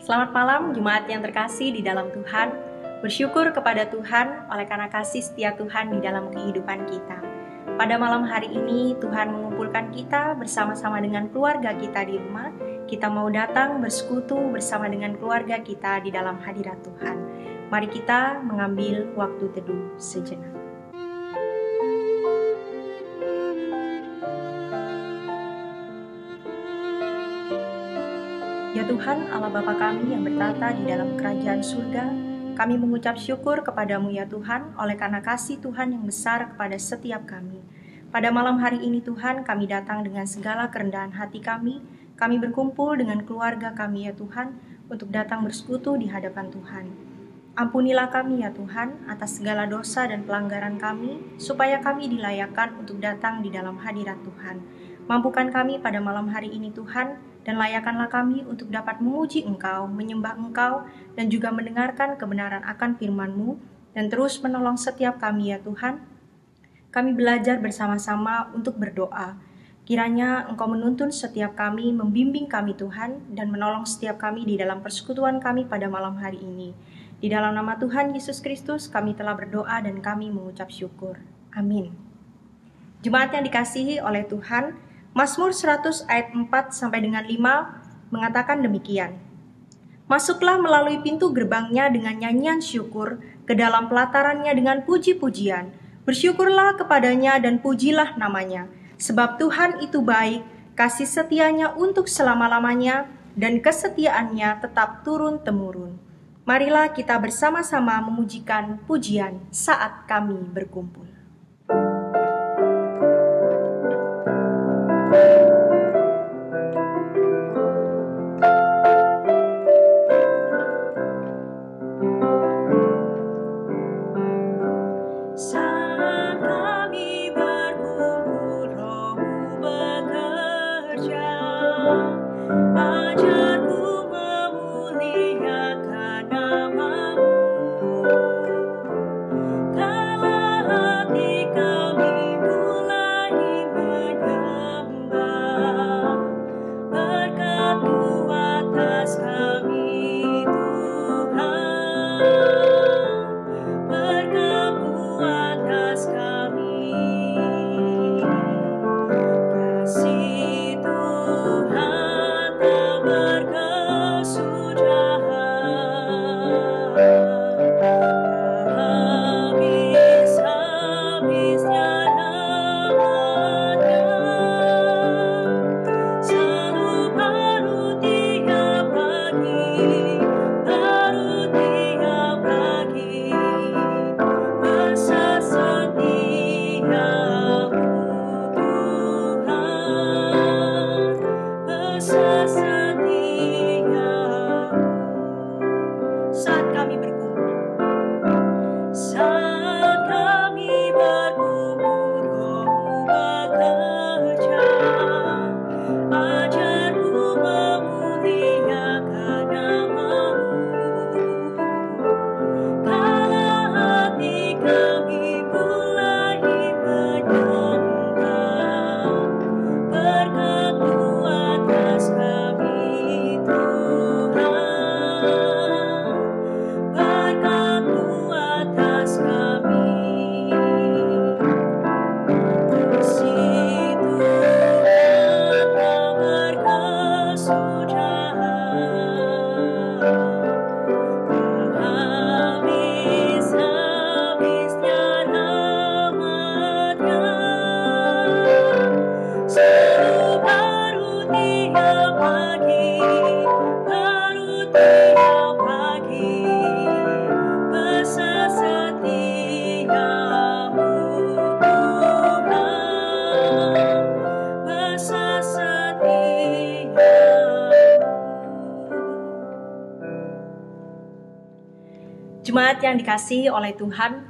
Selamat malam jemaat yang terkasih di dalam Tuhan. Bersyukur kepada Tuhan oleh karena kasih setia Tuhan di dalam kehidupan kita. Pada malam hari ini Tuhan mengumpulkan kita bersama-sama dengan keluarga kita di rumah. Kita mau datang bersekutu bersama dengan keluarga kita di dalam hadirat Tuhan. Mari kita mengambil waktu teduh sejenak. Ya Tuhan, Allah Bapa kami yang bertata di dalam kerajaan surga, kami mengucap syukur kepadamu ya Tuhan, oleh karena kasih Tuhan yang besar kepada setiap kami. Pada malam hari ini Tuhan, kami datang dengan segala kerendahan hati kami berkumpul dengan keluarga kami ya Tuhan, untuk datang bersekutu di hadapan Tuhan. Ampunilah kami ya Tuhan, atas segala dosa dan pelanggaran kami, supaya kami dilayakkan untuk datang di dalam hadirat Tuhan. Mampukan kami pada malam hari ini Tuhan, dan layakkanlah kami untuk dapat memuji Engkau, menyembah Engkau, dan juga mendengarkan kebenaran akan firman-Mu, dan terus menolong setiap kami ya Tuhan. Kami belajar bersama-sama untuk berdoa. Kiranya Engkau menuntun setiap kami, membimbing kami Tuhan, dan menolong setiap kami di dalam persekutuan kami pada malam hari ini. Di dalam nama Tuhan Yesus Kristus kami telah berdoa dan kami mengucap syukur. Amin. Jemaat yang dikasihi oleh Tuhan, Mazmur 100 ayat 4 sampai dengan 5 mengatakan demikian. Masuklah melalui pintu gerbangnya dengan nyanyian syukur, ke dalam pelatarannya dengan puji-pujian. Bersyukurlah kepadanya dan pujilah namanya. Sebab Tuhan itu baik, kasih setianya untuk selama-lamanya, dan kesetiaannya tetap turun-temurun. Marilah kita bersama-sama memujikan pujian saat kami berkumpul. Jemaat yang dikasihi oleh Tuhan,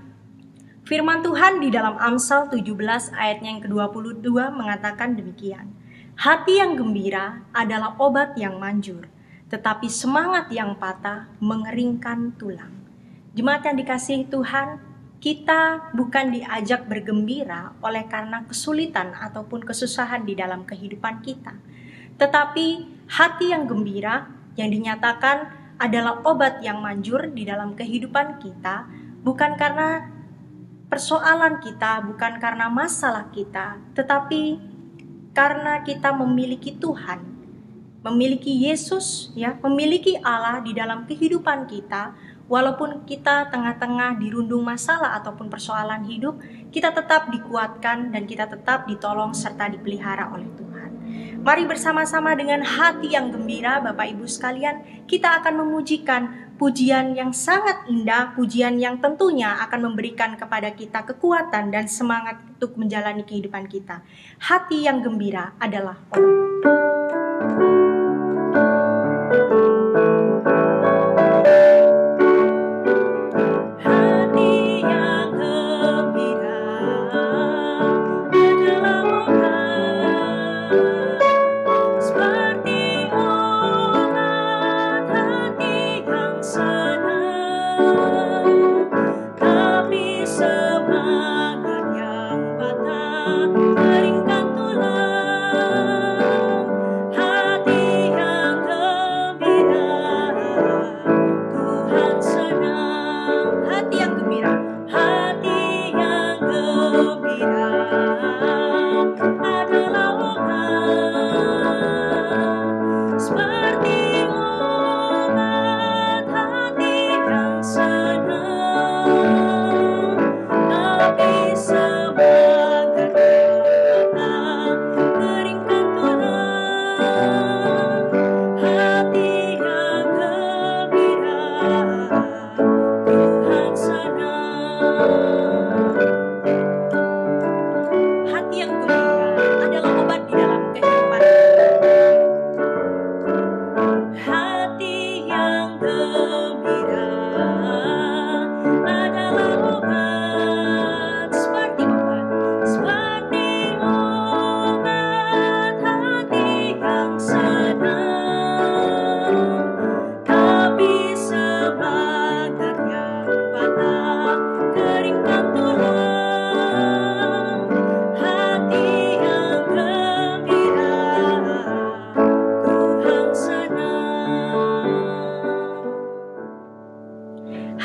firman Tuhan di dalam Amsal 17 ayatnya yang ke-22 mengatakan demikian. Hati yang gembira adalah obat yang manjur, tetapi semangat yang patah mengeringkan tulang. Jemaat yang dikasihi Tuhan, kita bukan diajak bergembira oleh karena kesulitan ataupun kesusahan di dalam kehidupan kita. Tetapi hati yang gembira yang dinyatakan adalah obat yang manjur di dalam kehidupan kita, bukan karena persoalan kita, bukan karena masalah kita, tetapi karena kita memiliki Tuhan, memiliki Yesus, ya, memiliki Allah di dalam kehidupan kita. Walaupun kita tengah-tengah dirundung masalah ataupun persoalan hidup, kita tetap dikuatkan dan kita tetap ditolong serta dipelihara oleh Tuhan. Mari bersama-sama dengan hati yang gembira, Bapak Ibu sekalian, kita akan memujikan pujian yang sangat indah, pujian yang tentunya akan memberikan kepada kita kekuatan dan semangat untuk menjalani kehidupan kita. Hati yang gembira adalah obat.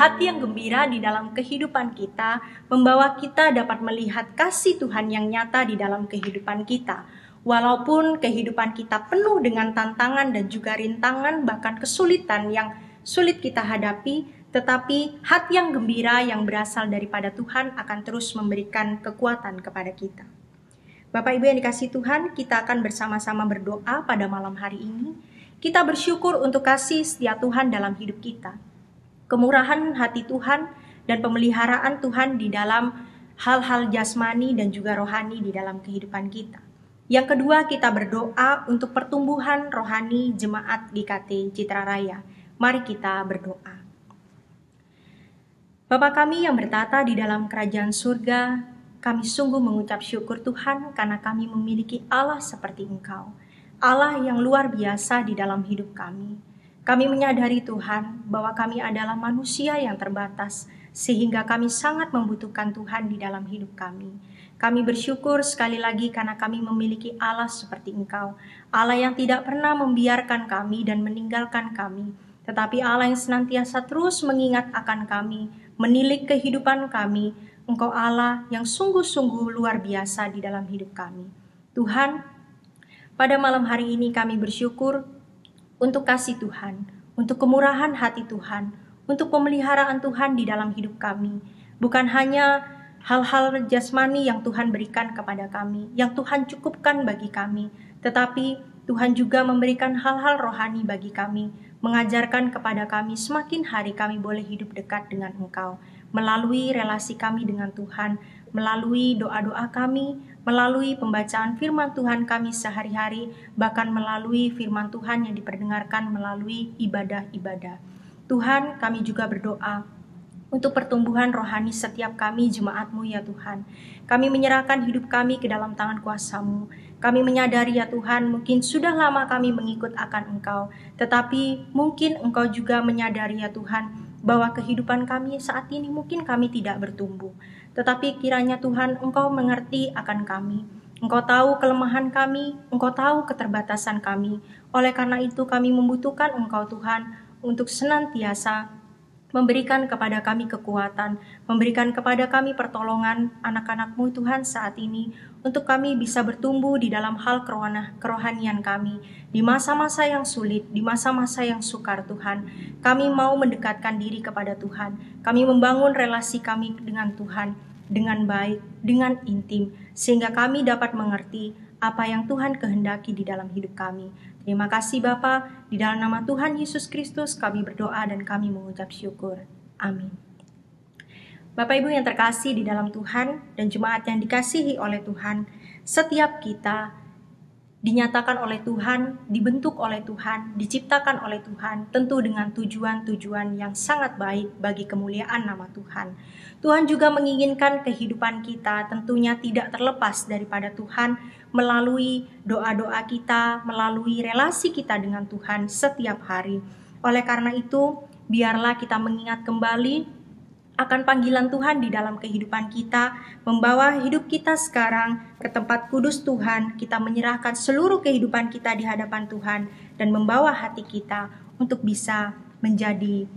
Hati yang gembira di dalam kehidupan kita membawa kita dapat melihat kasih Tuhan yang nyata di dalam kehidupan kita. Walaupun kehidupan kita penuh dengan tantangan dan juga rintangan, bahkan kesulitan yang sulit kita hadapi, tetapi hati yang gembira yang berasal daripada Tuhan akan terus memberikan kekuatan kepada kita. Bapak Ibu yang dikasihi Tuhan, kita akan bersama-sama berdoa pada malam hari ini. Kita bersyukur untuk kasih setia Tuhan dalam hidup kita, kemurahan hati Tuhan dan pemeliharaan Tuhan di dalam hal-hal jasmani dan juga rohani di dalam kehidupan kita. Yang kedua, kita berdoa untuk pertumbuhan rohani jemaat GKT Citra Raya. Mari kita berdoa. Bapa kami yang bertata di dalam kerajaan surga, kami sungguh mengucap syukur Tuhan karena kami memiliki Allah seperti Engkau, Allah yang luar biasa di dalam hidup kami. Kami menyadari Tuhan bahwa kami adalah manusia yang terbatas, sehingga kami sangat membutuhkan Tuhan di dalam hidup kami. Kami bersyukur sekali lagi karena kami memiliki Allah seperti Engkau, Allah yang tidak pernah membiarkan kami dan meninggalkan kami, tetapi Allah yang senantiasa terus mengingat akan kami, menilik kehidupan kami. Engkau Allah yang sungguh-sungguh luar biasa di dalam hidup kami. Tuhan, pada malam hari ini kami bersyukur untuk kasih Tuhan, untuk kemurahan hati Tuhan, untuk pemeliharaan Tuhan di dalam hidup kami. Bukan hanya hal-hal jasmani yang Tuhan berikan kepada kami, yang Tuhan cukupkan bagi kami, tetapi Tuhan juga memberikan hal-hal rohani bagi kami, mengajarkan kepada kami semakin hari kami boleh hidup dekat dengan Engkau, melalui relasi kami dengan Tuhan, melalui doa-doa kami, melalui pembacaan firman Tuhan kami sehari-hari, bahkan melalui firman Tuhan yang diperdengarkan melalui ibadah-ibadah. Tuhan, kami juga berdoa untuk pertumbuhan rohani setiap kami jemaat-Mu ya Tuhan. Kami menyerahkan hidup kami ke dalam tangan kuasa-Mu. Kami menyadari ya Tuhan, mungkin sudah lama kami mengikut akan Engkau, tetapi mungkin Engkau juga menyadari ya Tuhan, bahwa kehidupan kami saat ini mungkin kami tidak bertumbuh. Tetapi kiranya Tuhan, Engkau mengerti akan kami. Engkau tahu kelemahan kami, Engkau tahu keterbatasan kami. Oleh karena itu kami membutuhkan Engkau Tuhan, untuk senantiasa memberikan kepada kami kekuatan, memberikan kepada kami pertolongan anak-anak-Mu Tuhan saat ini, untuk kami bisa bertumbuh di dalam hal kerohanian kami, di masa-masa yang sulit, di masa-masa yang sukar Tuhan. Kami mau mendekatkan diri kepada Tuhan, kami membangun relasi kami dengan Tuhan, dengan baik, dengan intim, sehingga kami dapat mengerti apa yang Tuhan kehendaki di dalam hidup kami. Terima kasih Bapa, di dalam nama Tuhan Yesus Kristus kami berdoa dan kami mengucap syukur. Amin. Bapak Ibu yang terkasih di dalam Tuhan dan jemaat yang dikasihi oleh Tuhan, setiap kita dinyatakan oleh Tuhan, dibentuk oleh Tuhan, diciptakan oleh Tuhan, tentu dengan tujuan-tujuan yang sangat baik bagi kemuliaan nama Tuhan. Tuhan juga menginginkan kehidupan kita tentunya tidak terlepas daripada Tuhan melalui doa-doa kita, melalui relasi kita dengan Tuhan setiap hari. Oleh karena itu, biarlah kita mengingat kembali akan panggilan Tuhan di dalam kehidupan kita, membawa hidup kita sekarang ke tempat kudus Tuhan, kita menyerahkan seluruh kehidupan kita di hadapan Tuhan, dan membawa hati kita untuk bisa menjadi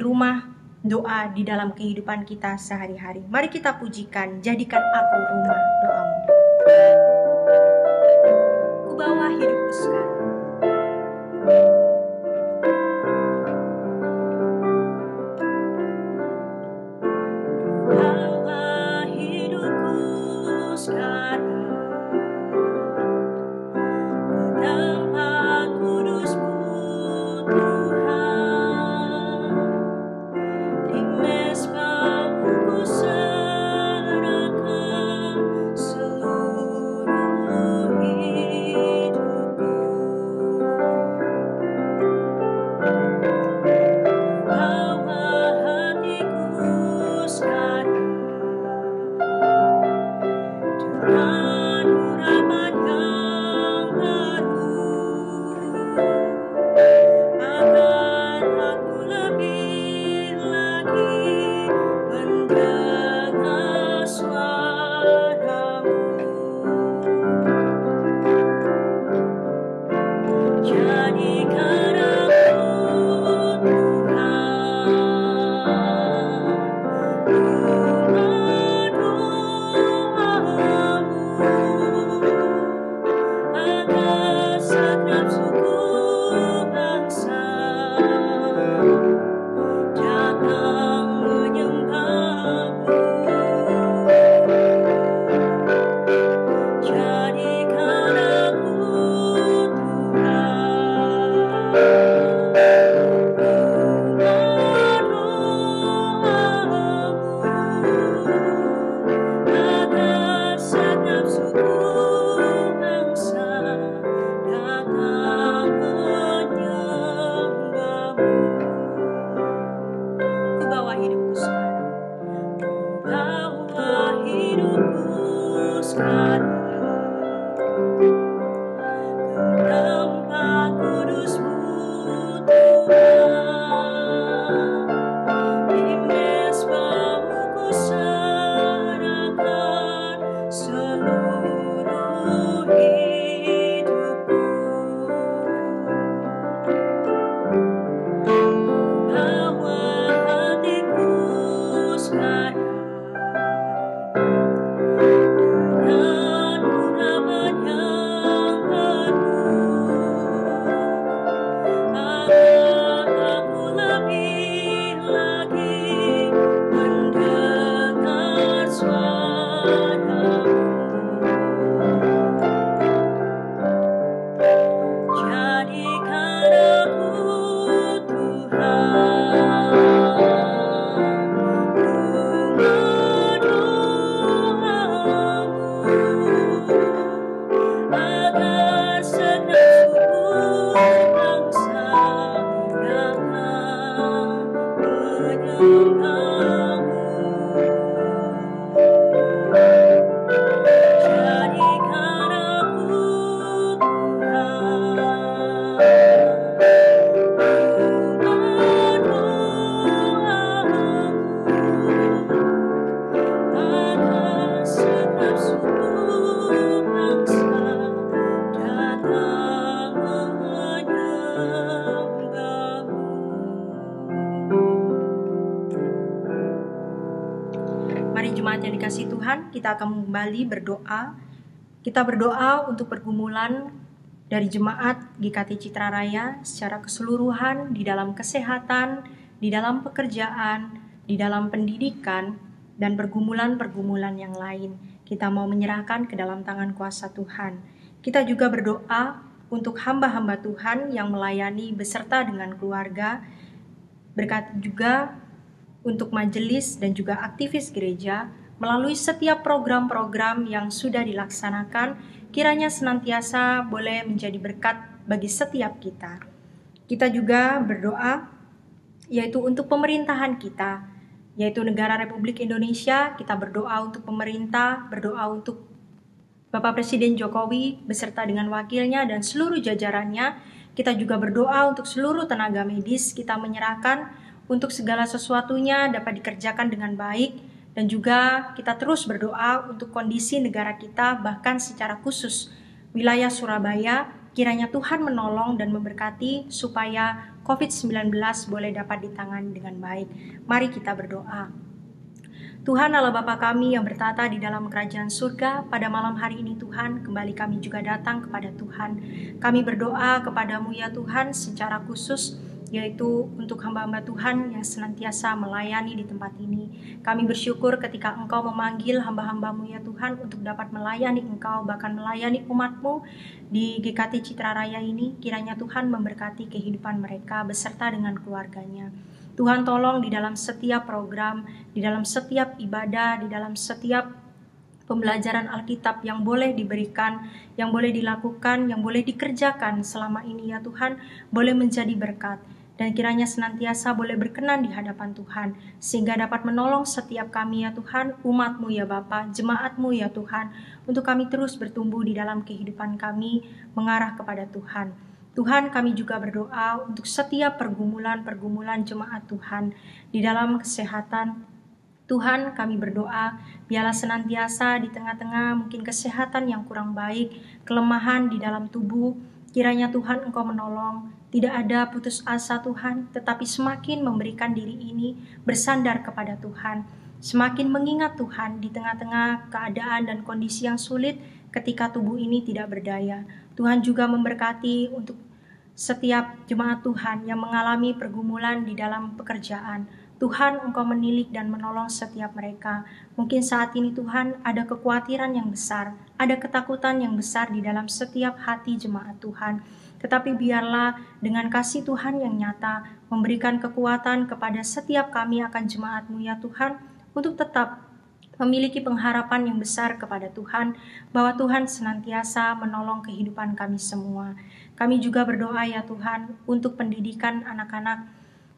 rumah doa di dalam kehidupan kita sehari-hari. Mari kita pujikan, jadikan aku rumah doamu. Ku bawa hidupku sekarang. Mari jemaat yang dikasihi Tuhan, kita akan kembali berdoa. Kita berdoa untuk pergumulan dari jemaat GKT Citra Raya secara keseluruhan di dalam kesehatan, di dalam pekerjaan, di dalam pendidikan, dan pergumulan-pergumulan yang lain. Kita mau menyerahkan ke dalam tangan kuasa Tuhan. Kita juga berdoa untuk hamba-hamba Tuhan yang melayani beserta dengan keluarga, berkat juga untuk majelis dan juga aktivis gereja melalui setiap program-program yang sudah dilaksanakan, kiranya senantiasa boleh menjadi berkat bagi setiap kita. Kita juga berdoa yaitu untuk pemerintahan kita, yaitu negara Republik Indonesia. Kita berdoa untuk pemerintah, berdoa untuk Bapak Presiden Jokowi beserta dengan wakilnya dan seluruh jajarannya. Kita juga berdoa untuk seluruh tenaga medis. Kita menyerahkan untuk segala sesuatunya dapat dikerjakan dengan baik, dan juga kita terus berdoa untuk kondisi negara kita, bahkan secara khusus wilayah Surabaya. Kiranya Tuhan menolong dan memberkati supaya COVID-19 boleh dapat ditangani dengan baik. Mari kita berdoa. Tuhan Allah Bapa kami yang bertata di dalam kerajaan surga, pada malam hari ini Tuhan, kembali kami juga datang kepada Tuhan. Kami berdoa kepadamu ya Tuhan secara khusus, yaitu untuk hamba-hamba Tuhan yang senantiasa melayani di tempat ini. Kami bersyukur ketika Engkau memanggil hamba-hambamu ya Tuhan untuk dapat melayani Engkau, bahkan melayani umat-Mu di GKT Citra Raya ini. Kiranya Tuhan memberkati kehidupan mereka beserta dengan keluarganya. Tuhan tolong di dalam setiap program, di dalam setiap ibadah, di dalam setiap pembelajaran Alkitab yang boleh diberikan, yang boleh dilakukan, yang boleh dikerjakan selama ini ya Tuhan, boleh menjadi berkat. Dan kiranya senantiasa boleh berkenan di hadapan Tuhan, sehingga dapat menolong setiap kami ya Tuhan, umat-Mu ya Bapa, jemaat-Mu ya Tuhan, untuk kami terus bertumbuh di dalam kehidupan kami, mengarah kepada Tuhan. Tuhan, kami juga berdoa untuk setiap pergumulan-pergumulan jemaat Tuhan di dalam kesehatan. Tuhan, kami berdoa, biarlah senantiasa di tengah-tengah mungkin kesehatan yang kurang baik, kelemahan di dalam tubuh, kiranya Tuhan Engkau menolong. Tidak ada putus asa Tuhan, tetapi semakin memberikan diri ini bersandar kepada Tuhan, semakin mengingat Tuhan di tengah-tengah keadaan dan kondisi yang sulit ketika tubuh ini tidak berdaya. Tuhan juga memberkati untuk setiap jemaat Tuhan yang mengalami pergumulan di dalam pekerjaan. Tuhan, Engkau menilik dan menolong setiap mereka. Mungkin saat ini Tuhan ada kekhawatiran yang besar, ada ketakutan yang besar di dalam setiap hati jemaat Tuhan. Tetapi biarlah dengan kasih Tuhan yang nyata memberikan kekuatan kepada setiap kami akan jemaat-Mu ya Tuhan, untuk tetap memiliki pengharapan yang besar kepada Tuhan, bahwa Tuhan senantiasa menolong kehidupan kami semua. Kami juga berdoa ya Tuhan untuk pendidikan anak-anak.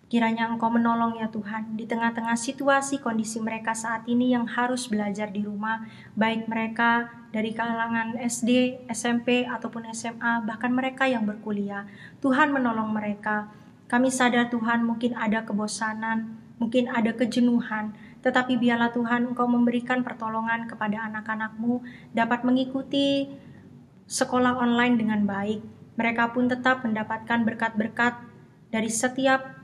Kiranya Engkau menolong ya Tuhan di tengah-tengah situasi kondisi mereka saat ini yang harus belajar di rumah, baik mereka dari kalangan SD, SMP, ataupun SMA, bahkan mereka yang berkuliah. Tuhan menolong mereka. Kami sadar Tuhan mungkin ada kebosanan, mungkin ada kejenuhan, tetapi biarlah Tuhan Engkau memberikan pertolongan kepada anak-anak-Mu dapat mengikuti sekolah online dengan baik. Mereka pun tetap mendapatkan berkat-berkat dari setiap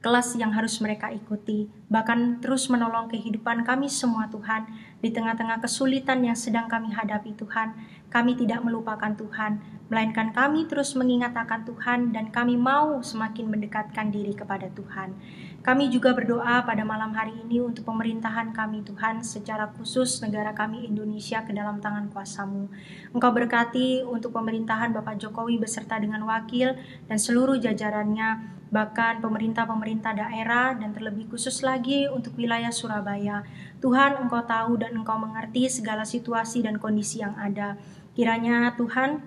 kelas yang harus mereka ikuti, bahkan terus menolong kehidupan kami semua Tuhan, di tengah-tengah kesulitan yang sedang kami hadapi Tuhan. Kami tidak melupakan Tuhan, melainkan kami terus mengingat akan Tuhan, dan kami mau semakin mendekatkan diri kepada Tuhan. Kami juga berdoa pada malam hari ini untuk pemerintahan kami Tuhan, secara khusus negara kami Indonesia ke dalam tangan kuasa-Mu. Engkau berkati untuk pemerintahan Bapak Jokowi beserta dengan wakil dan seluruh jajarannya, bahkan pemerintah-pemerintah daerah, dan terlebih khusus lagi untuk wilayah Surabaya. Tuhan, Engkau tahu dan Engkau mengerti segala situasi dan kondisi yang ada. Kiranya Tuhan,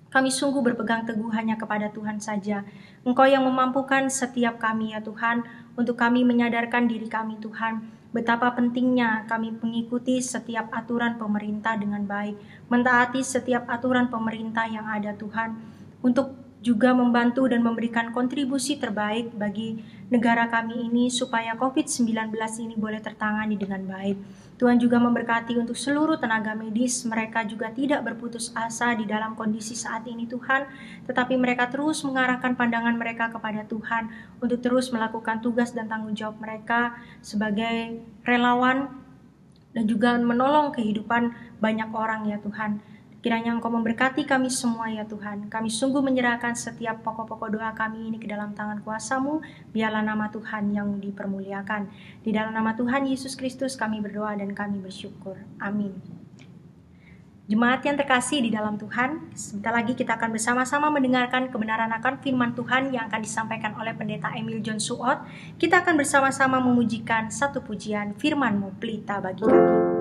kami sungguh berpegang teguh hanya kepada Tuhan saja. Engkau yang memampukan setiap kami ya Tuhan, untuk kami menyadarkan diri kami Tuhan, betapa pentingnya kami mengikuti setiap aturan pemerintah dengan baik, mentaati setiap aturan pemerintah yang ada Tuhan, untuk juga membantu dan memberikan kontribusi terbaik bagi negara kami ini supaya COVID-19 ini boleh tertangani dengan baik. Tuhan juga memberkati untuk seluruh tenaga medis, mereka juga tidak berputus asa di dalam kondisi saat ini Tuhan, tetapi mereka terus mengarahkan pandangan mereka kepada Tuhan untuk terus melakukan tugas dan tanggung jawab mereka sebagai relawan dan juga menolong kehidupan banyak orang ya Tuhan. Kiranya Engkau memberkati kami semua ya Tuhan. Kami sungguh menyerahkan setiap pokok-pokok doa kami ini ke dalam tangan kuasa-Mu. Biarlah nama Tuhan yang dipermuliakan. Di dalam nama Tuhan Yesus Kristus kami berdoa dan kami bersyukur. Amin. Jemaat yang terkasih di dalam Tuhan, sebentar lagi kita akan bersama-sama mendengarkan kebenaran akan firman Tuhan yang akan disampaikan oleh Pendeta Emil John Suot. Kita akan bersama-sama memujikan satu pujian, Firman-Mu pelita bagi kaki.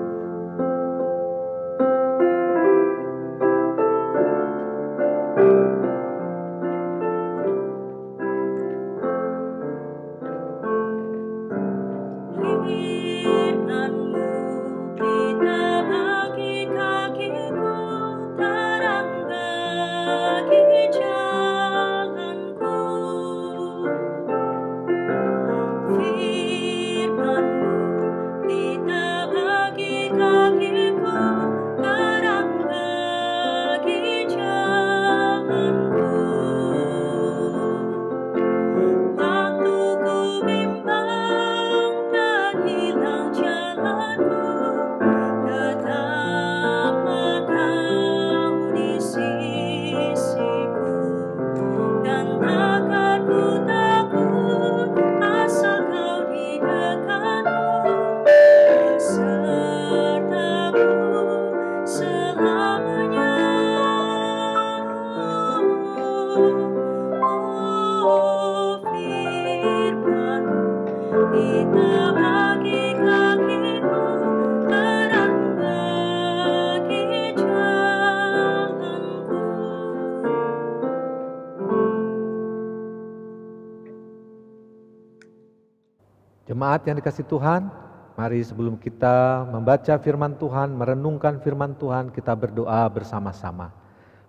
Jemaat yang dikasihi Tuhan, mari sebelum kita membaca firman Tuhan, merenungkan firman Tuhan, kita berdoa bersama-sama.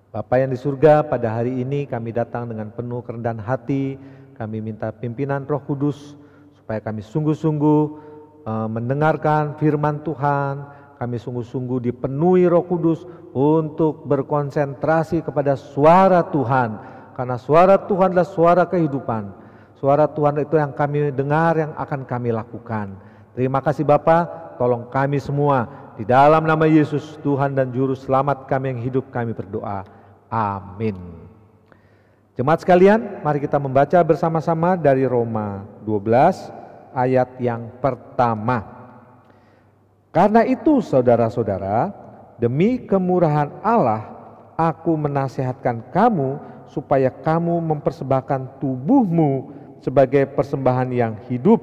Bapa yang di surga, pada hari ini kami datang dengan penuh kerendahan hati, kami minta pimpinan Roh Kudus, supaya kami sungguh-sungguh mendengarkan firman Tuhan, kami sungguh-sungguh dipenuhi Roh Kudus untuk berkonsentrasi kepada suara Tuhan, karena suara Tuhan adalah suara kehidupan. Suara Tuhan itu yang kami dengar, yang akan kami lakukan. Terima kasih Bapa, tolong kami semua. Di dalam nama Yesus, Tuhan dan Juru Selamat kami yang hidup, kami berdoa. Amin. Jemaat sekalian, mari kita membaca bersama-sama dari Roma 12 ayat yang pertama. Karena itu saudara-saudara, demi kemurahan Allah, aku menasihatkan kamu supaya kamu mempersembahkan tubuhmu sebagai persembahan yang hidup,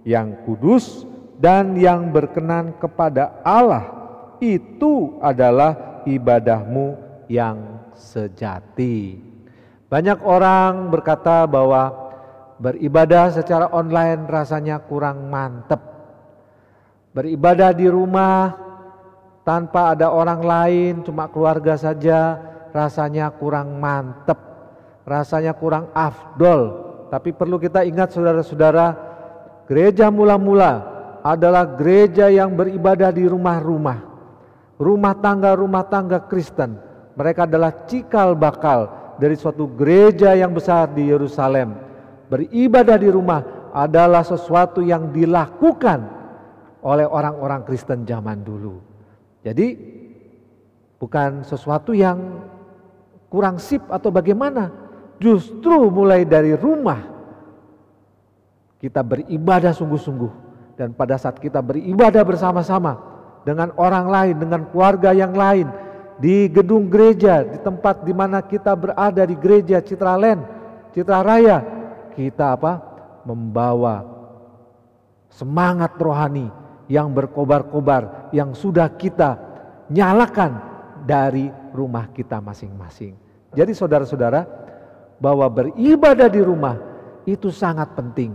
yang kudus, dan yang berkenan kepada Allah. Itu adalah ibadahmu yang sejati. Banyak orang berkata bahwa beribadah secara online rasanya kurang mantep. Beribadah di rumah tanpa ada orang lain, cuma keluarga saja, rasanya kurang mantep, rasanya kurang afdol. Tapi perlu kita ingat saudara-saudara, gereja mula-mula adalah gereja yang beribadah di rumah-rumah. Rumah tangga Kristen. Mereka adalah cikal bakal dari suatu gereja yang besar di Yerusalem. Beribadah di rumah adalah sesuatu yang dilakukan oleh orang-orang Kristen zaman dulu. Jadi bukan sesuatu yang kurang sip atau bagaimana. Justru mulai dari rumah kita beribadah sungguh-sungguh. Dan pada saat kita beribadah bersama-sama dengan orang lain, dengan keluarga yang lain, di gedung gereja, di tempat di mana kita berada di gereja Citraland, Citra Raya, kita membawa semangat rohani yang berkobar-kobar, yang sudah kita nyalakan dari rumah kita masing-masing. Jadi saudara-saudara, bahwa beribadah di rumah itu sangat penting.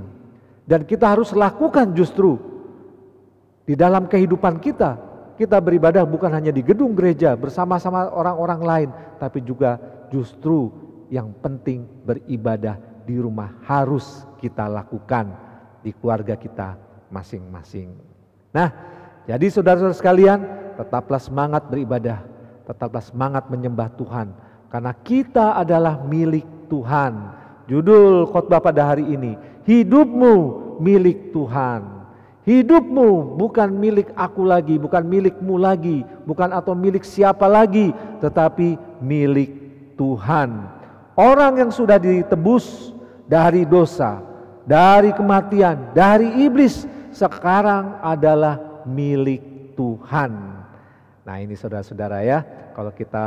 Dan kita harus lakukan justru di dalam kehidupan kita. Kita beribadah bukan hanya di gedung gereja bersama-sama orang-orang lain, tapi juga justru yang penting beribadah di rumah harus kita lakukan di keluarga kita masing-masing. Nah, jadi saudara-saudara sekalian, tetaplah semangat beribadah, tetaplah semangat menyembah Tuhan, karena kita adalah milik Tuhan. Judul khotbah pada hari ini, hidupmu milik Tuhan. Hidupmu bukan milik aku lagi, bukan milikmu lagi, bukan atau milik siapa lagi, tetapi milik Tuhan. Orang yang sudah ditebus dari dosa, dari kematian, dari iblis, sekarang adalah milik Tuhan. Nah ini saudara-saudara ya, kalau kita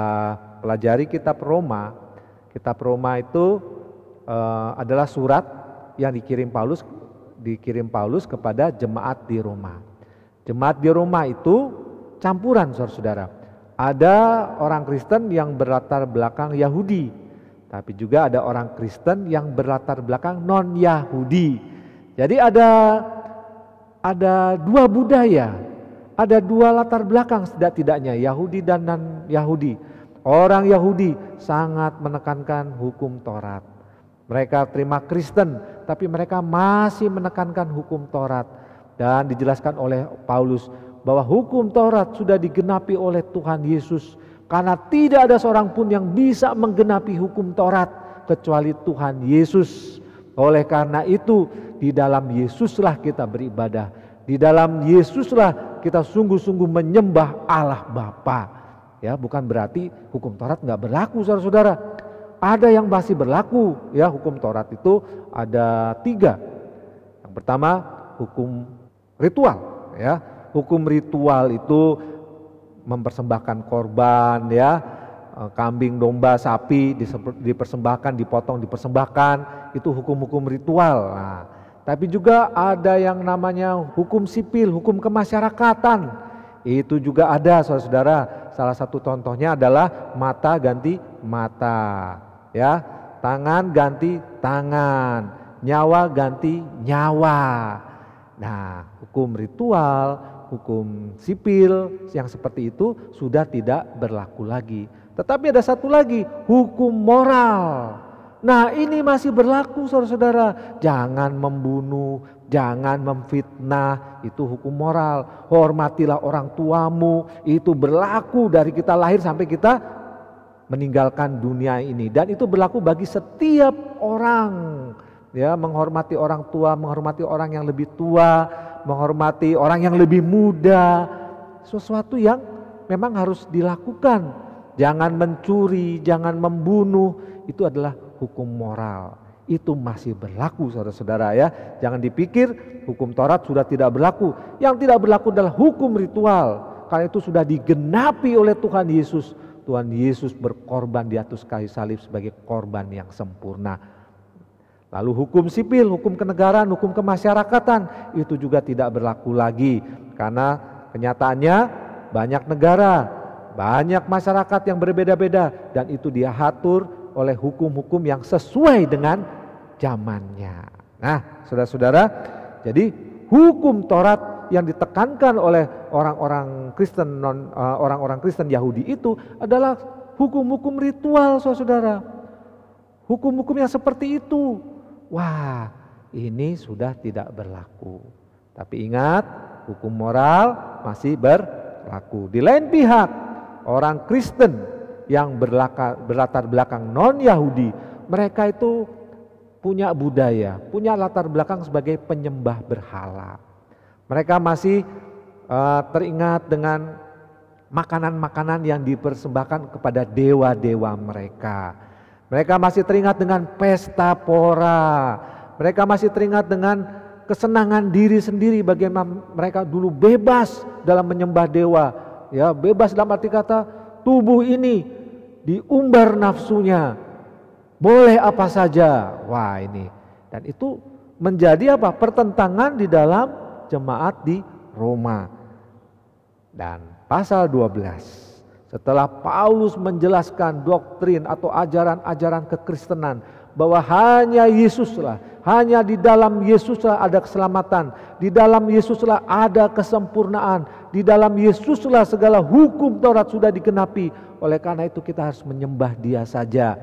pelajari kitab Roma itu adalah surat yang dikirim Paulus kepada jemaat di Roma. Jemaat di Roma itu campuran saudara-saudara. Ada orang Kristen yang berlatar belakang Yahudi, tapi juga ada orang Kristen yang berlatar belakang non-Yahudi. Jadi ada dua budaya, ada dua latar belakang setidak-tidaknya, Yahudi dan non-Yahudi. Orang Yahudi sangat menekankan hukum Taurat. Mereka terima Kristen, tapi mereka masih menekankan hukum Taurat. Dan dijelaskan oleh Paulus bahwa hukum Taurat sudah digenapi oleh Tuhan Yesus. Karena tidak ada seorang pun yang bisa menggenapi hukum Taurat kecuali Tuhan Yesus. Oleh karena itu, di dalam Yesuslah kita beribadah. Di dalam Yesuslah kita sungguh-sungguh menyembah Allah Bapa. Ya, bukan berarti hukum Taurat nggak berlaku, saudara-saudara. Ada yang masih berlaku, ya. Hukum Taurat itu ada 3. Yang pertama hukum ritual, ya. Hukum ritual itu mempersembahkan korban, ya, kambing, domba, sapi dipersembahkan, dipotong, dipersembahkan, itu hukum-hukum ritual. Nah, tapi juga ada yang namanya hukum sipil, hukum kemasyarakatan. Itu juga ada, saudara-saudara. Salah satu contohnya adalah mata ganti mata, ya, tangan ganti tangan, nyawa ganti nyawa. Nah, hukum ritual, hukum sipil yang seperti itu sudah tidak berlaku lagi. Tetapi ada satu lagi, hukum moral. Nah, ini masih berlaku, saudara-saudara. Jangan membunuh, jangan memfitnah, itu hukum moral. Hormatilah orang tuamu, itu berlaku dari kita lahir sampai kita meninggalkan dunia ini. Dan itu berlaku bagi setiap orang. Ya, menghormati orang tua, menghormati orang yang lebih tua, menghormati orang yang lebih muda. Sesuatu yang memang harus dilakukan. Jangan mencuri, jangan membunuh, itu adalah hukum moral. Itu masih berlaku, saudara-saudara, ya. Jangan dipikir hukum Taurat sudah tidak berlaku. Yang tidak berlaku adalah hukum ritual. Karena itu sudah digenapi oleh Tuhan Yesus. Tuhan Yesus berkorban di atas kayu salib sebagai korban yang sempurna. Lalu hukum sipil, hukum kenegaraan, hukum kemasyarakatan itu juga tidak berlaku lagi. Karena kenyataannya banyak negara, banyak masyarakat yang berbeda-beda, dan itu diatur oleh hukum-hukum yang sesuai dengan zamannya. Nah, saudara-saudara, jadi hukum Taurat yang ditekankan oleh orang-orang Kristen Yahudi itu adalah hukum-hukum ritual, saudara. Hukum-hukum yang seperti itu, wah, ini sudah tidak berlaku. Tapi ingat, hukum moral masih berlaku. Di lain pihak, orang Kristen yang berlatar belakang non-Yahudi, mereka itu punya budaya, punya latar belakang sebagai penyembah berhala. Mereka masih teringat dengan makanan-makanan yang dipersembahkan kepada dewa-dewa mereka. Mereka masih teringat dengan pesta pora. Mereka masih teringat dengan kesenangan diri sendiri, bagaimana mereka dulu bebas dalam menyembah dewa. Ya, bebas dalam arti kata tubuh ini diumbar nafsunya, boleh apa saja. Wah, ini, dan itu menjadi apa? Pertentangan di dalam jemaat di Roma. Dan pasal 12, setelah Paulus menjelaskan doktrin atau ajaran-ajaran kekristenan bahwa hanya Yesuslah, hanya di dalam Yesuslah ada keselamatan, di dalam Yesuslah ada kesempurnaan, di dalam Yesuslah segala hukum Taurat sudah digenapi. Oleh karena itu kita harus menyembah Dia saja.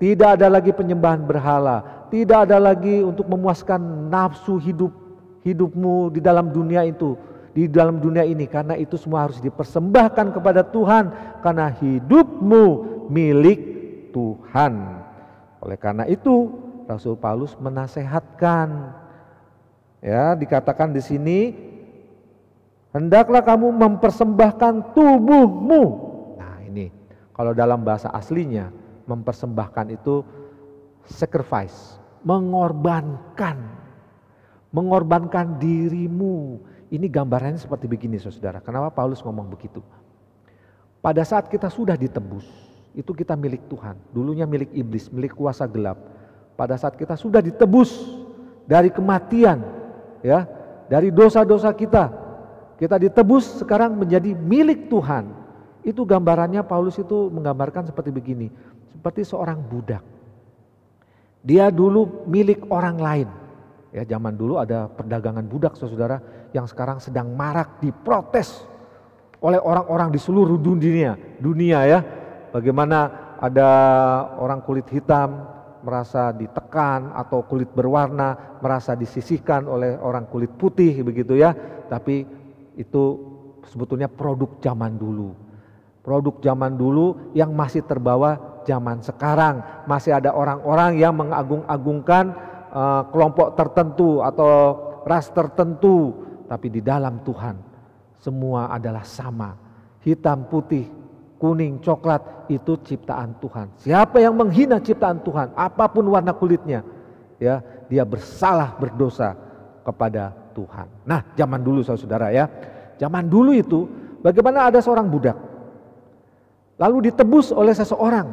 Tidak ada lagi penyembahan berhala, tidak ada lagi untuk memuaskan nafsu hidupmu di dalam dunia itu, di dalam dunia ini, karena itu semua harus dipersembahkan kepada Tuhan, karena hidupmu milik Tuhan. Oleh karena itu Rasul Paulus menasehatkan, ya, dikatakan di sini Hendaklah kamu mempersembahkan tubuhmu. Nah ini, kalau dalam bahasa aslinya, mempersembahkan itu sacrifice, mengorbankan dirimu. Ini gambarannya seperti begini saudara. Kenapa Paulus ngomong begitu? Pada saat kita sudah ditebus, itu kita milik Tuhan. Dulunya milik iblis, milik kuasa gelap. Pada saat kita sudah ditebus dari kematian, ya, dari dosa-dosa kita ditebus sekarang menjadi milik Tuhan. Itu gambarannya Paulus itu menggambarkan seperti begini, seperti seorang budak. Dia dulu milik orang lain. Ya, zaman dulu ada perdagangan budak saudara yang sekarang sedang marak diprotes oleh orang-orang di seluruh dunia ya. Bagaimana ada orang kulit hitam merasa ditekan atau kulit berwarna merasa disisihkan oleh orang kulit putih begitu ya. Tapi itu sebetulnya produk zaman dulu. Produk zaman dulu yang masih terbawa zaman sekarang. Masih ada orang-orang yang mengagung-agungkan kelompok tertentu atau ras tertentu, tapi di dalam Tuhan semua adalah sama. Hitam, putih, kuning, coklat itu ciptaan Tuhan. Siapa yang menghina ciptaan Tuhan, apapun warna kulitnya, ya, dia bersalah, berdosa kepada Tuhan. Nah, zaman dulu saudara ya. Zaman dulu itu bagaimana ada seorang budak lalu ditebus oleh seseorang.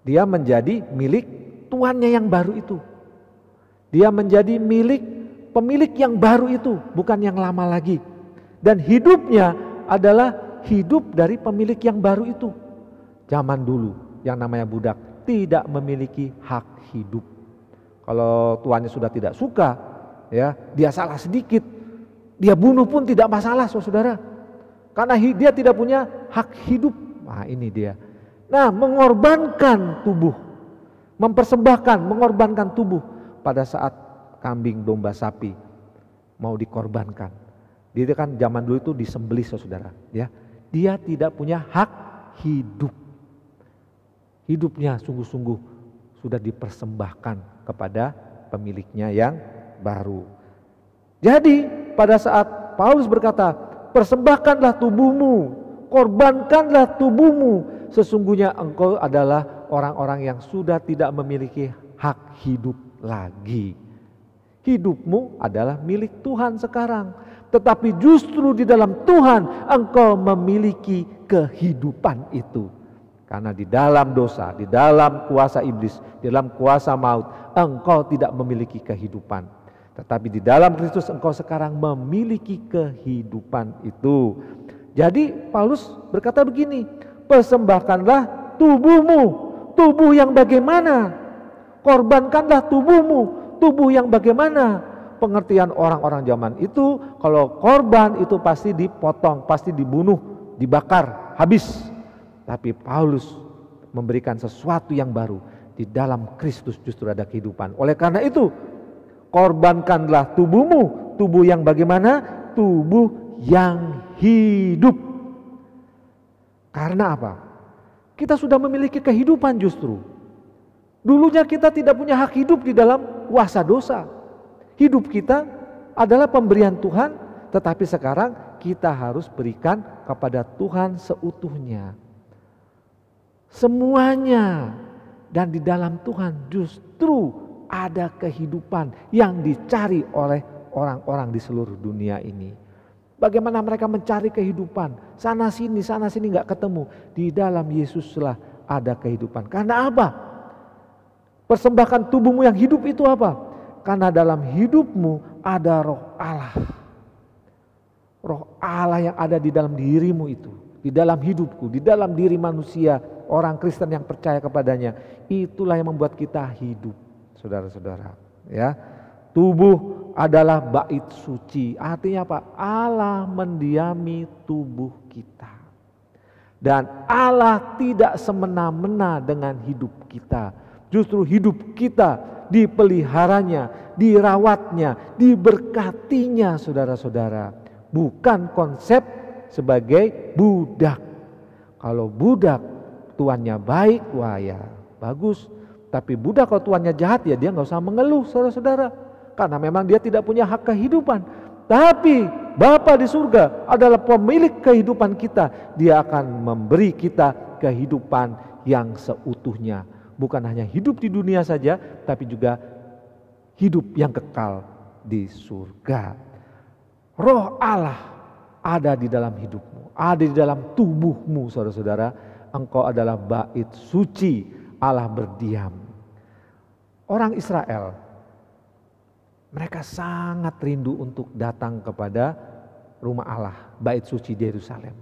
Dia menjadi milik tuannya yang baru itu. Dia menjadi milik pemilik yang baru itu, bukan yang lama lagi. Dan hidupnya adalah hidup dari pemilik yang baru itu. Zaman dulu yang namanya budak tidak memiliki hak hidup. Kalau tuannya sudah tidak suka, ya, dia salah sedikit, dia bunuh pun tidak masalah saudara. Karena dia tidak punya hak hidup. Nah ini dia. Nah, mengorbankan tubuh, mengorbankan tubuh pada saat kambing, domba, sapi mau dikorbankan. Dia kan zaman dulu itu disembelih saudara, ya. Dia tidak punya hak hidup. Hidupnya sungguh-sungguh sudah dipersembahkan kepada pemiliknya yang baru. Jadi pada saat Paulus berkata, persembahkanlah tubuhmu, korbankanlah tubuhmu, sesungguhnya engkau adalah orang-orang yang sudah tidak memiliki hak hidup lagi. Hidupmu adalah milik Tuhan sekarang. Tetapi justru di dalam Tuhan engkau memiliki kehidupan itu. Karena di dalam dosa, di dalam kuasa iblis, di dalam kuasa maut, engkau tidak memiliki kehidupan. Tetapi di dalam Kristus engkau sekarang memiliki kehidupan itu. Jadi Paulus berkata begini, persembahkanlah tubuhmu. Tubuh yang bagaimana? Korbankanlah tubuhmu. Tubuh yang bagaimana? Pengertian orang-orang zaman itu, kalau korban itu pasti dipotong, pasti dibunuh, dibakar, habis. Tapi Paulus memberikan sesuatu yang baru. Di dalam Kristus justru ada kehidupan. Oleh karena itu, korbankanlah tubuhmu. Tubuh yang bagaimana? Tubuh yang hidup. Karena apa? Kita sudah memiliki kehidupan justru. Dulunya kita tidak punya hak hidup di dalam kuasa dosa. Hidup kita adalah pemberian Tuhan, tetapi sekarang kita harus berikan kepada Tuhan seutuhnya. Semuanya. Dan di dalam Tuhan justru ada kehidupan yang dicari oleh orang-orang di seluruh dunia ini. Bagaimana mereka mencari kehidupan? Sana sini gak ketemu. Di dalam Yesuslah ada kehidupan. Karena apa? Persembahkan tubuhmu yang hidup itu apa? Karena dalam hidupmu ada roh Allah. Roh Allah yang ada di dalam dirimu itu. Di dalam hidupku, di dalam diri manusia, orang Kristen yang percaya kepadanya. Itulah yang membuat kita hidup, saudara-saudara. Ya, tubuh adalah bait suci. Artinya apa? Allah mendiami tubuh kita. Dan Allah tidak semena-mena dengan hidup kita. Justru hidup kita dipeliharanya, dirawatnya, diberkatinya saudara-saudara. Bukan konsep sebagai budak. Kalau budak tuannya baik, wah ya bagus. Tapi budak kalau tuannya jahat ya dia gak usah mengeluh saudara-saudara. Karena memang dia tidak punya hak kehidupan. Tapi Bapa di surga adalah pemilik kehidupan kita. Dia akan memberi kita kehidupan yang seutuhnya. Bukan hanya hidup di dunia saja, tapi juga hidup yang kekal di surga. Roh Allah ada di dalam hidupmu, ada di dalam tubuhmu, saudara-saudara. Engkau adalah bait suci, Allah berdiam. Orang Israel, mereka sangat rindu untuk datang kepada rumah Allah, bait suci di Yerusalem.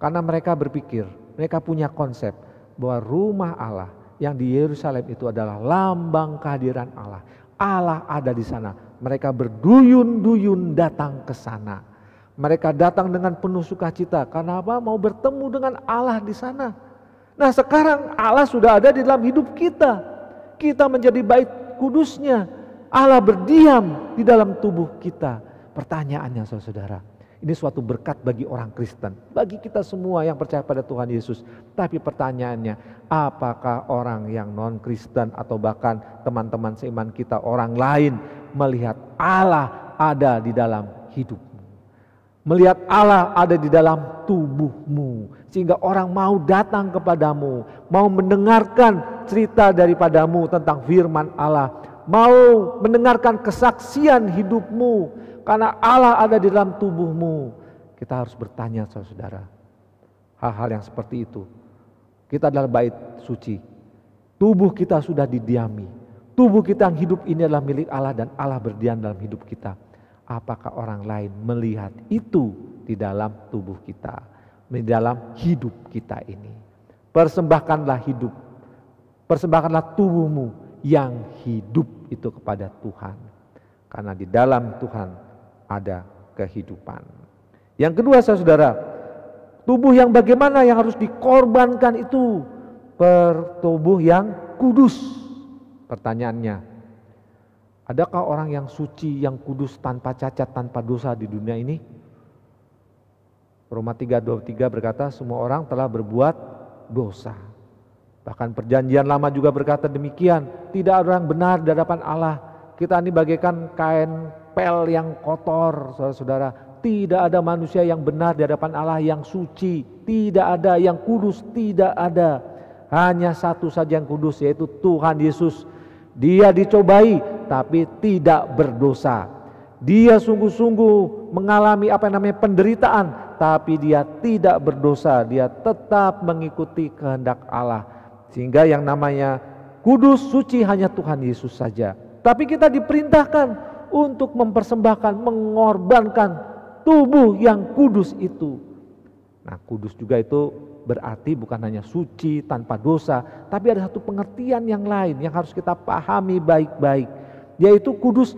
Karena mereka berpikir, mereka punya konsep bahwa rumah Allah yang di Yerusalem itu adalah lambang kehadiran Allah. Allah ada di sana. Mereka berduyun-duyun datang ke sana. Mereka datang dengan penuh sukacita. Karena apa? Mau bertemu dengan Allah di sana. Nah, sekarang Allah sudah ada di dalam hidup kita. Kita menjadi bait kudusnya. Allah berdiam di dalam tubuh kita. Pertanyaannya saudara, ini suatu berkat bagi orang Kristen, bagi kita semua yang percaya pada Tuhan Yesus. Tapi pertanyaannya, apakah orang yang non-Kristen atau bahkan teman-teman seiman kita, orang lain melihat Allah ada di dalam hidupmu, melihat Allah ada di dalam tubuhmu, sehingga orang mau datang kepadamu, mau mendengarkan cerita daripadamu tentang firman Allah, mau mendengarkan kesaksian hidupmu, karena Allah ada di dalam tubuhmu. Kita harus bertanya saudara, hal-hal yang seperti itu. Kita adalah bait suci, tubuh kita sudah didiami, tubuh kita yang hidup ini adalah milik Allah dan Allah berdiam dalam hidup kita. Apakah orang lain melihat itu di dalam tubuh kita, di dalam hidup kita ini? Persembahkanlah hidup, persembahkanlah tubuhmu yang hidup itu kepada Tuhan. Karena di dalam Tuhan ada kehidupan. Yang kedua saudara, tubuh yang bagaimana yang harus dikorbankan itu? Tubuh yang kudus. Pertanyaannya, adakah orang yang suci, yang kudus, tanpa cacat, tanpa dosa di dunia ini? Roma 3:23 berkata semua orang telah berbuat dosa. Bahkan perjanjian lama juga berkata demikian, tidak ada orang benar di hadapan Allah. Kita ini bagaikan kain pel yang kotor, saudara-saudara. Tidak ada manusia yang benar di hadapan Allah, yang suci. Tidak ada yang kudus, tidak ada. Hanya satu saja yang kudus, yaitu Tuhan Yesus. Dia dicobai tapi tidak berdosa. Dia sungguh-sungguh mengalami apa yang namanya penderitaan, tapi dia tidak berdosa. Dia tetap mengikuti kehendak Allah. Sehingga yang namanya kudus, suci hanya Tuhan Yesus saja. Tapi kita diperintahkan untuk mempersembahkan, mengorbankan tubuh yang kudus itu. Nah, kudus juga itu berarti bukan hanya suci, tanpa dosa, tapi ada satu pengertian yang lain yang harus kita pahami baik-baik, yaitu kudus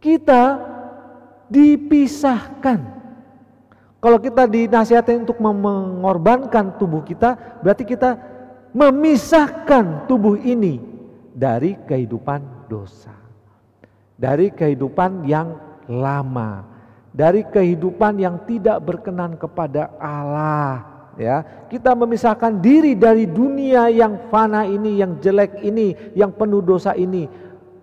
kita dipisahkan. Kalau kita dinasihatkan untuk mengorbankan tubuh kita, berarti kita memisahkan tubuh ini dari kehidupan dosa, dari kehidupan yang lama, dari kehidupan yang tidak berkenan kepada Allah. Ya, kita memisahkan diri dari dunia yang fana ini, yang jelek ini, yang penuh dosa ini,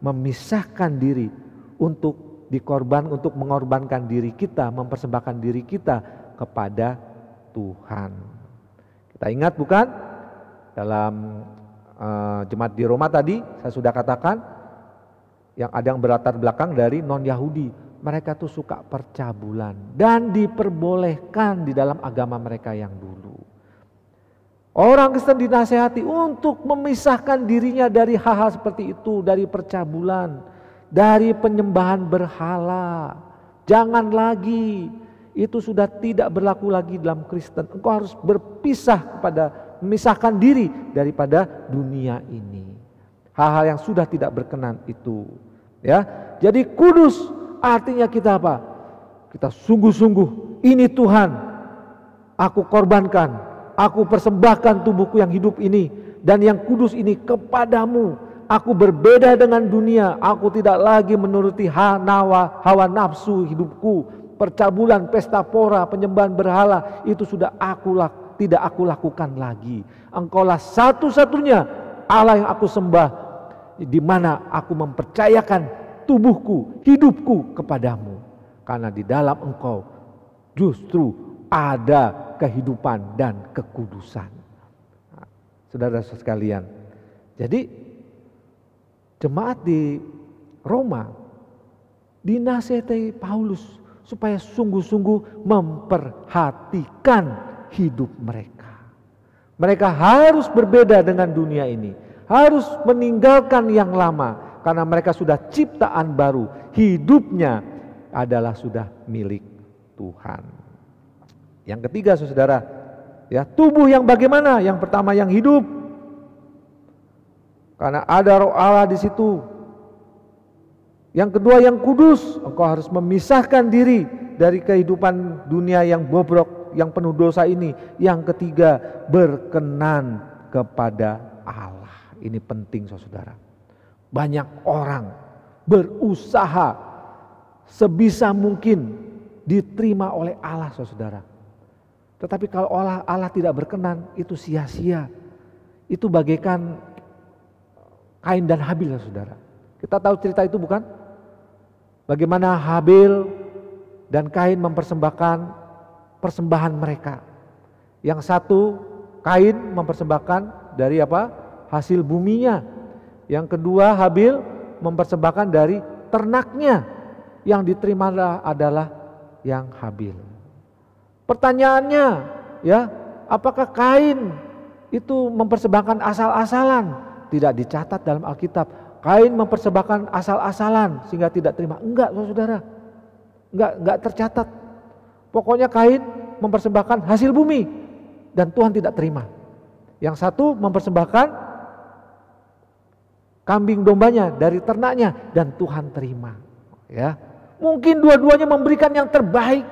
memisahkan diri untuk untuk mengorbankan diri kita, mempersembahkan diri kita kepada Tuhan. Kita ingat bukan? Dalam jemaat di Roma tadi saya sudah katakan, yang ada yang berlatar belakang dari non-Yahudi. Mereka tuh suka percabulan dan diperbolehkan di dalam agama mereka yang dulu. Orang Kristen dinasehati untuk memisahkan dirinya dari hal-hal seperti itu, dari percabulan, dari penyembahan berhala. Jangan lagi, itu sudah tidak berlaku lagi dalam Kristen. Engkau harus berpisah memisahkan diri daripada dunia ini. Hal-hal yang sudah tidak berkenan itu. Ya, jadi kudus artinya kita apa? Kita sungguh-sungguh, ini Tuhan, aku korbankan, aku persembahkan tubuhku yang hidup ini dan yang kudus ini kepadamu. Aku berbeda dengan dunia, aku tidak lagi menuruti hawa nafsu hidupku. Percabulan, pesta pora, penyembahan berhala, itu sudah tidak aku lakukan lagi. Engkaulah satu-satunya Allah yang aku sembah, di mana aku mempercayakan tubuhku, hidupku kepadamu. karena di dalam Engkau justru ada kehidupan dan kekudusan. Nah, saudara sekalian, jadi jemaat di Roma dinasihati Paulus supaya sungguh-sungguh memperhatikan hidup mereka. Mereka harus berbeda dengan dunia ini, harus meninggalkan yang lama karena mereka sudah ciptaan baru. Hidupnya adalah sudah milik Tuhan. Yang ketiga, saudara, ya, tubuh yang bagaimana? Yang pertama yang hidup, karena ada Roh Allah di situ. Yang kedua yang kudus, engkau harus memisahkan diri dari kehidupan dunia yang bobrok, yang penuh dosa ini. Yang ketiga, berkenan kepada Allah. Ini penting, saudara. Banyak orang berusaha sebisa mungkin diterima oleh Allah, saudara. Tetapi kalau Allah tidak berkenan, itu sia-sia. Itu bagaikan Kain dan Habil, saudara. Kita tahu cerita itu bukan? Bagaimana Habil dan Kain mempersembahkan persembahan mereka. Yang satu, Kain mempersembahkan dari apa? Hasil buminya. Yang kedua, Habil mempersembahkan dari ternaknya. Yang diterima adalah yang Habil. Pertanyaannya, ya, apakah Kain itu mempersembahkan asal-asalan? Tidak dicatat dalam Alkitab. Kain mempersembahkan asal-asalan sehingga tidak terima. Enggak, saudara. Enggak tercatat. Pokoknya Kain mempersembahkan hasil bumi dan Tuhan tidak terima. Yang satu mempersembahkan kambing dombanya dari ternaknya dan Tuhan terima. Ya. Mungkin dua-duanya memberikan yang terbaik.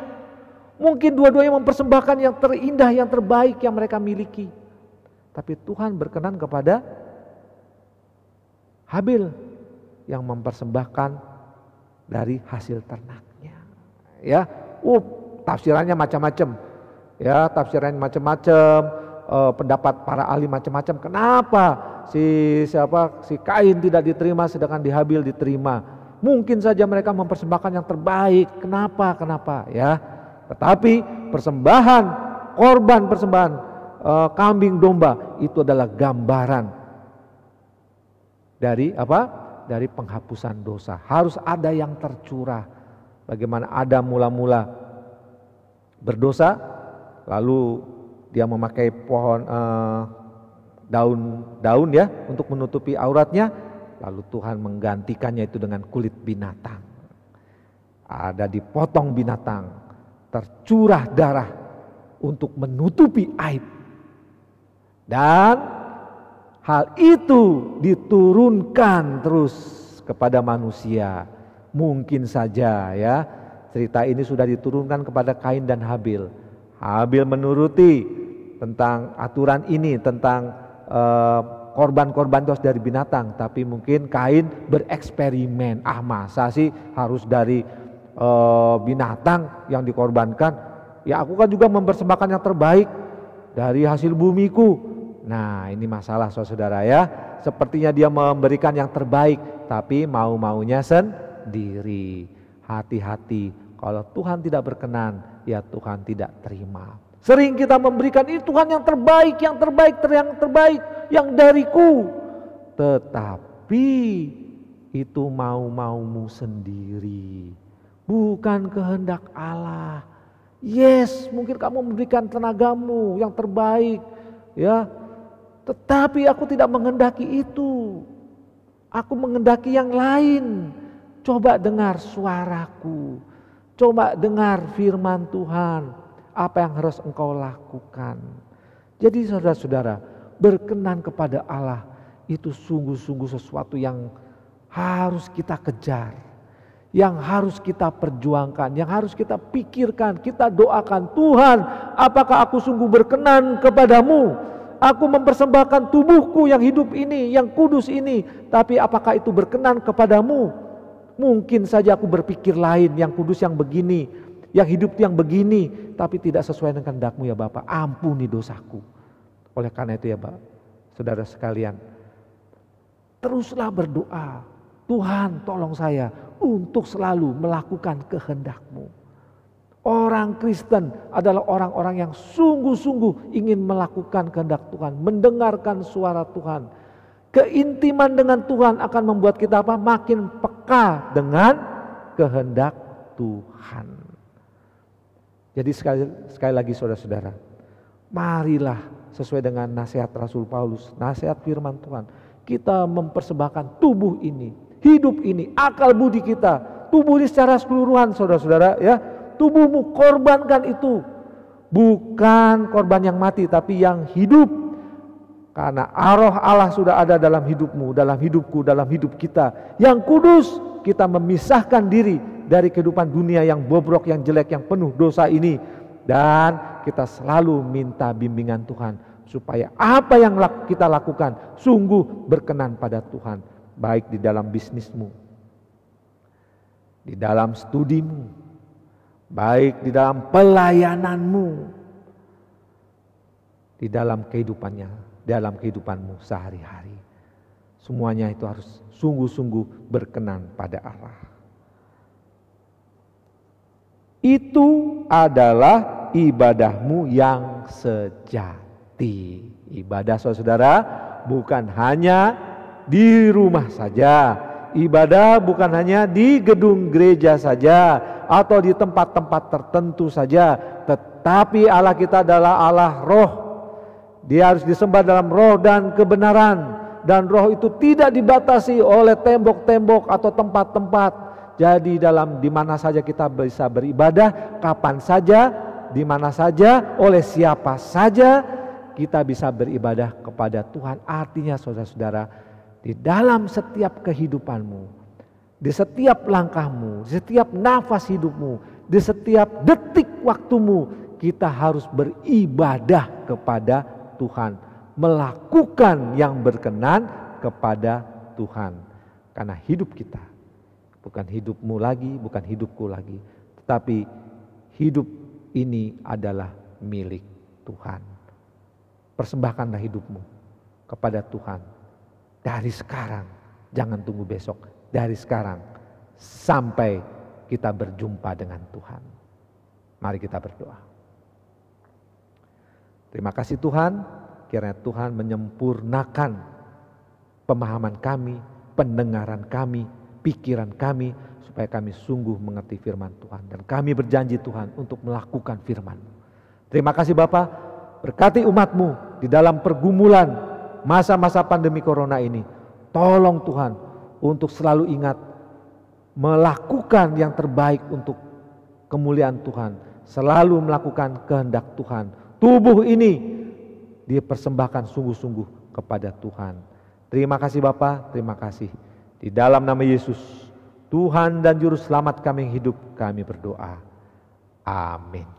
Mungkin dua-duanya mempersembahkan yang terindah, yang terbaik yang mereka miliki. Tapi Tuhan berkenan kepada Habil yang mempersembahkan dari hasil ternaknya. Ya, tafsirannya macam-macam. Ya, tafsirannya macam-macam, pendapat para ahli macam-macam. Kenapa si Kain tidak diterima sedangkan di Habil diterima? Mungkin saja mereka mempersembahkan yang terbaik. Kenapa? Ya. Tetapi korban persembahan kambing domba itu adalah gambaran dari apa? Dari penghapusan dosa. Harus ada yang tercurah. Bagaimana Adam mula-mula berdosa, lalu dia memakai pohon daun ya untuk menutupi auratnya, lalu Tuhan menggantikannya itu dengan kulit binatang. Ada dipotong binatang, tercurah darah untuk menutupi aib. Dan hal itu diturunkan terus kepada manusia. Mungkin saja ya, cerita ini sudah diturunkan kepada Kain dan Habil. Habil menuruti tentang aturan ini, tentang korban-korban itu dari binatang. Tapi mungkin Kain bereksperimen. Masa sih harus dari binatang yang dikorbankan? Ya aku kan juga mempersembahkan yang terbaik dari hasil bumiku. Nah ini masalah saudara ya, sepertinya dia memberikan yang terbaik tapi mau-maunya sendiri. Hati-hati, kalau Tuhan tidak berkenan ya Tuhan tidak terima. Sering kita memberikan ini Tuhan yang terbaik, yang dariku. Tetapi itu mau-maumu sendiri, bukan kehendak Allah. Yes, mungkin kamu memberikan tenagamu yang terbaik ya. Tetapi aku tidak menghendaki itu. Aku menghendaki yang lain. Coba dengar suaraku. Coba dengar firman Tuhan. Apa yang harus engkau lakukan. Jadi saudara-saudara, berkenan kepada Allah itu sungguh-sungguh sesuatu yang harus kita kejar. Yang harus kita perjuangkan, yang harus kita pikirkan, kita doakan. Tuhan, apakah aku sungguh berkenan kepadamu? Aku mempersembahkan tubuhku yang hidup ini, yang kudus ini. Tapi apakah itu berkenan kepadamu? Mungkin saja aku berpikir lain, yang kudus yang begini, yang hidup yang begini. Tapi tidak sesuai dengan kehendak-Mu ya Bapak. Ampuni dosaku. Oleh karena itu ya Bapak, saudara sekalian, teruslah berdoa. Tuhan tolong saya untuk selalu melakukan kehendak-Mu. Orang Kristen adalah orang-orang yang sungguh-sungguh ingin melakukan kehendak Tuhan, mendengarkan suara Tuhan. Keintiman dengan Tuhan akan membuat kita apa? Makin peka dengan kehendak Tuhan. Jadi sekali lagi saudara-saudara, marilah sesuai dengan nasihat Rasul Paulus, nasihat firman Tuhan, kita mempersembahkan tubuh ini, hidup ini, akal budi kita, tubuh ini secara keseluruhan saudara-saudara ya. Tubuhmu korbankan itu, bukan korban yang mati tapi yang hidup. Karena roh Allah sudah ada dalam hidupmu, dalam hidupku, dalam hidup kita. Yang kudus, kita memisahkan diri dari kehidupan dunia yang bobrok, yang jelek, yang penuh dosa ini. Dan kita selalu minta bimbingan Tuhan supaya apa yang kita lakukan sungguh berkenan pada Tuhan. Baik di dalam bisnismu, di dalam studimu, baik di dalam pelayananmu, di dalam kehidupanmu sehari-hari. Semuanya itu harus sungguh-sungguh berkenan pada Allah. Itu adalah ibadahmu yang sejati. Ibadah saudara bukan hanya di rumah saja. Ibadah bukan hanya di gedung gereja saja atau di tempat-tempat tertentu saja. Tetapi Allah kita adalah Allah roh. Dia harus disembah dalam roh dan kebenaran. Dan roh itu tidak dibatasi oleh tembok-tembok atau tempat-tempat. Jadi di mana saja kita bisa beribadah, kapan saja, di mana saja, oleh siapa saja kita bisa beribadah kepada Tuhan. Artinya saudara-saudara, di dalam setiap kehidupanmu, di setiap langkahmu, di setiap nafas hidupmu, di setiap detik waktumu, kita harus beribadah kepada Tuhan, melakukan yang berkenan kepada Tuhan. Karena hidup kita bukan hidupmu lagi, bukan hidupku lagi, tetapi hidup ini adalah milik Tuhan. Persembahkanlah hidupmu kepada Tuhan dari sekarang, jangan tunggu besok, dari sekarang sampai kita berjumpa dengan Tuhan. Mari kita berdoa. Terima kasih Tuhan, kiranya Tuhan menyempurnakan pemahaman kami, pendengaran kami, pikiran kami, supaya kami sungguh mengerti firman Tuhan. Dan kami berjanji Tuhan untuk melakukan firman-Mu. Terima kasih Bapa, berkati umat-Mu di dalam pergumulan masa-masa pandemi corona ini. Tolong Tuhan untuk selalu ingat melakukan yang terbaik untuk kemuliaan Tuhan. Selalu melakukan kehendak Tuhan. Tubuh ini dipersembahkan sungguh-sungguh kepada Tuhan. Terima kasih Bapa, terima kasih. Di dalam nama Yesus, Tuhan dan Juru Selamat kami yang hidup, kami berdoa. Amin.